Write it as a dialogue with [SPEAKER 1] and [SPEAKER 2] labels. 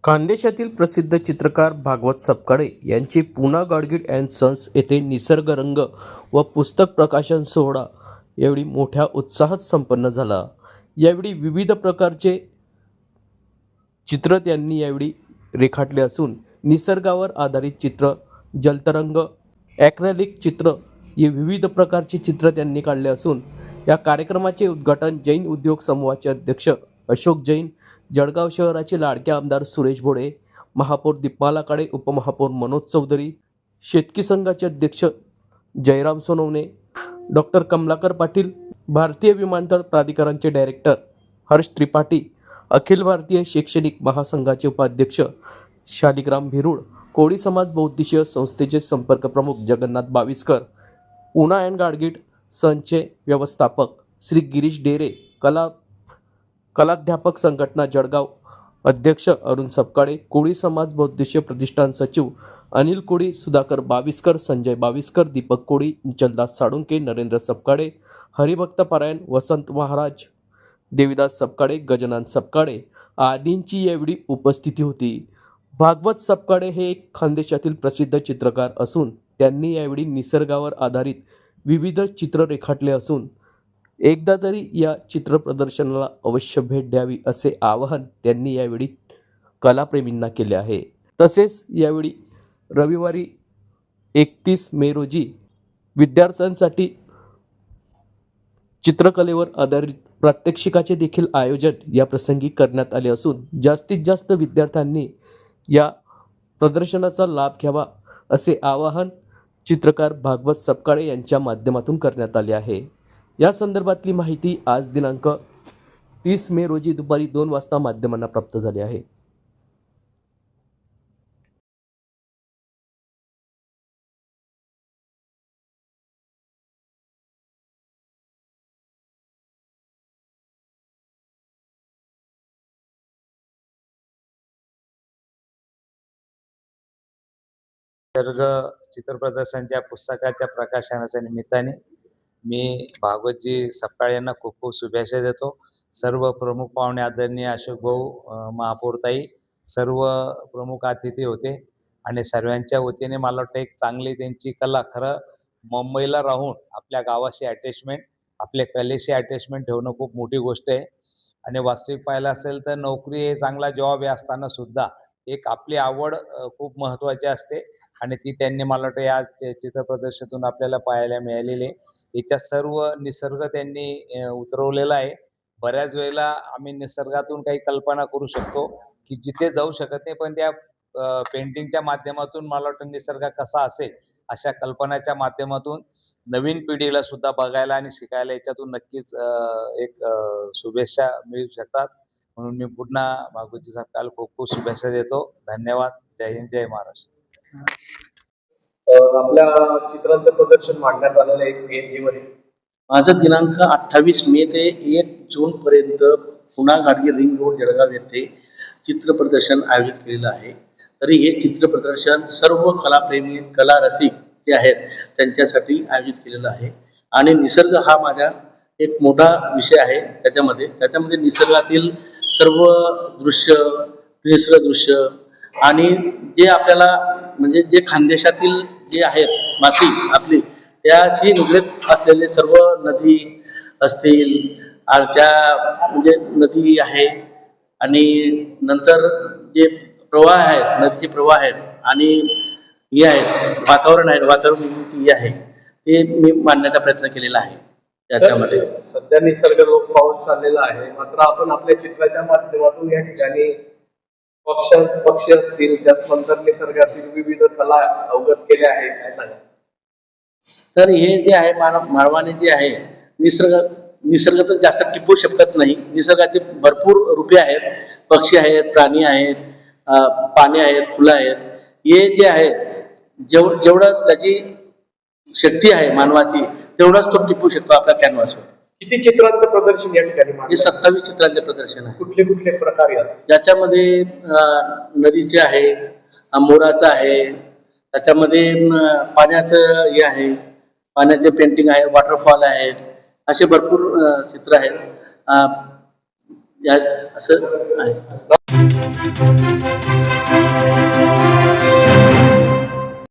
[SPEAKER 1] खानदेशातील प्रसिद्ध चित्रकार भागवत सपकाळे यांची पुणा गाडगीळ अँड सन्स येथे निसर्गरंग व पुस्तक प्रकाशन सोहळा यावेळी मोठ्या उत्साहात संपन्न झाला। यावेळी विविध प्रकारचे चित्र त्यांनी यावेळी रेखाटले असून निसर्गावर आधारित चित्र, जलतरंग, ॲक्रेलिक चित्र हे विविध प्रकारचे चित्र त्यांनी काढले असून या कार्यक्रमाचे उद्घाटन जैन उद्योग समूहाचे अध्यक्ष अशोक जैन, जळगाव शहराचे लाडके आमदार सुरेश भोळे, महापौर दीपमाला काळे, उपमहापौर मनोज चौधरी, शेतकी संघाचे अध्यक्ष जयराम सोनवणे, डॉक्टर कमलाकर पाटील, भारतीय विमानतळ प्राधिकरणचे डायरेक्टर हर्ष त्रिपाठी, अखिल भारतीय शैक्षणिक महासंघाचे उपाध्यक्ष शालिग्राम भिरूड, कोळी समाज बौद्धिशीय संस्थेचे संपर्क प्रमुख जगन्नाथ बाविस्कर, पुणा अँड गाडगीळ सनचे व्यवस्थापक श्री गिरीश डेरे, कलाध्यापक संघटना जळगाव अध्यक्ष अरुण सपकाळे, कोळी समाज बौद्धिशीय प्रतिष्ठान सचिव अनिल कोळी, सुधाकर बाविस्कर, संजय बाविस्कर, दीपक कोळी, जलदास साळुंके, नरेंद्र सपकाळे, हरिभक्त पारायण, वसंत महाराज, देवीदास सपकाळे, गजानन सपकाळे आदींची यावेळी उपस्थिती होती। भागवत सपकाळे हे एक खानदेशातील प्रसिद्ध चित्रकार असून त्यांनी यावेळी निसर्गावर आधारित विविध चित्र रेखाटले असून एकदा तरी या चित्र प्रदर्शनाला अवश्य भेट द्यावी असे आवाहन त्यांनी यावेळी कलाप्रेमींना केले आहे। तसेच यावेळी रविवारी 31 मे रोजी विद्यार्थ्यांसाठी चित्रकलेवर आधारित प्रात्यक्षिकाचे देखील आयोजन या प्रसंगी करण्यात आले असून जास्तीत जास्त विद्यार्थ्यांनी या प्रदर्शनाचा लाभ घ्यावा असे आवाहन चित्रकार भागवत सपकाळे यांच्या माध्यमातून करण्यात आले आहे। या संदर्भातली माहिती आज दिनांक 30 मे रोजी दुपारी 2 वाजता माध्यमांना प्राप्त झाली आहे।
[SPEAKER 2] निसर्ग चित्र प्रदर्शनच्या पुस्तकाच्या प्रकाशनाच्या निमित्ताने मी भागवतजी सपकाळे यांना खूप खूप शुभेच्छा देतो। सर्व प्रमुख पाहुणे आदरणीय अशोक भाऊ, महापौरताई, सर्व प्रमुख अतिथी होते आणि सर्वांच्या वतीने मला वाटतं एक चांगली त्यांची कला, खरं मुंबईला राहून आपल्या गावाशी अटॅचमेंट, आपल्या कलेशी अटॅचमेंट ठेवणं खूप मोठी गोष्ट आहे। आणि वास्तविक पाहायला असेल तर नोकरी हे चांगला जॉब हे असताना सुद्धा एक आपली आवड खूप महत्त्वाची असते आणि ती त्यांनी मला वाटतं या चित्र प्रदर्शनातून आपल्याला पाहायला मिळालेली आहे। याच्यात सर्व निसर्ग त्यांनी उतरवलेला आहे। बऱ्याच वेळेला आम्ही निसर्गातून काही कल्पना करू शकतो की जिथे जाऊ शकत नाही, पण त्या पेंटिंगच्या माध्यमातून मला वाटतं निसर्ग कसा असेल अशा कल्पनाच्या माध्यमातून नवीन पिढीला सुद्धा बघायला आणि शिकायला याच्यातून नक्कीच एक शुभेच्छा मिळू शकतात। म्हणून मी पुन्हा भागवतजी सपकाळेला खूप खूप शुभेच्छा देतो। धन्यवाद। जय हिंद, जय महाराष्ट्र।
[SPEAKER 3] आपल्या चित्रांचं प्रदर्शन मांडण्यात आलेलं आहे PNG मध्ये।
[SPEAKER 4] माझं दिनांक 28 मे ते 1 जून पर्यंत पुणा गाडगीळ रिंग रोड जळगाव येथे चित्र प्रदर्शन आयोजित केलेलं आहे। तरी हे चित्र प्रदर्शन सर्व कलाप्रेमी, कला रसिक जे आहेत त्यांच्यासाठी आयोजित केलेलं आहे आणि निसर्ग हा माझा एक मोठा विषय आहे। त्याच्यामध्ये निसर्गातील सर्व दृश्य, निसर्ग दृश्य आणि जे आपल्याला म्हणजे जे खानदेशातील जे आहेत माती आपली त्याशी निगडीत असलेले सर्व नदी असतील आणि त्या म्हणजे नदी आहे आणि नंतर जे प्रवाह आहेत, नदीचे प्रवाह आहेत आणि हे आहेत वातावरण निर्मिती आहे ते मी मांडण्याचा प्रयत्न केलेला आहे। त्याच्यामध्ये
[SPEAKER 3] सध्या निसर्ग लोप पावत चाललेला आहे, मात्र आपण आपल्या चित्राच्या माध्यमातून या ठिकाणी पक्षी असतील, त्यानंतर निसर्गातील विविध कला अवगत केल्या आहेत, काय सांगा?
[SPEAKER 4] तर हे जे आहे मानवाने जे आहे निसर्ग तर जास्त टिपू शकत नाही। निसर्गाचे भरपूर रूपे आहेत, पक्षी आहेत, प्राणी आहेत, पाने आहेत, फुलं आहेत। हे जे आहे जेवढं त्याची शक्ती आहे मानवाची तेवढाच तो टिपू शकतो आपल्या कॅनव्हासवर।
[SPEAKER 3] किती चित्रांचं प्रदर्शन या ठिकाणी?
[SPEAKER 4] हे 27 चित्रांचे प्रदर्शन आहे।
[SPEAKER 3] कुठले कुठले प्रकार आहेत?
[SPEAKER 4] ज्याच्यामध्ये नदीचे आहे, मोराचं आहे, त्याच्यामध्ये पाण्याचं हे आहे, पाण्याचे पेंटिंग आहे, वॉटरफॉल आहेत, असे भरपूर चित्र आहेत। या असं आहे.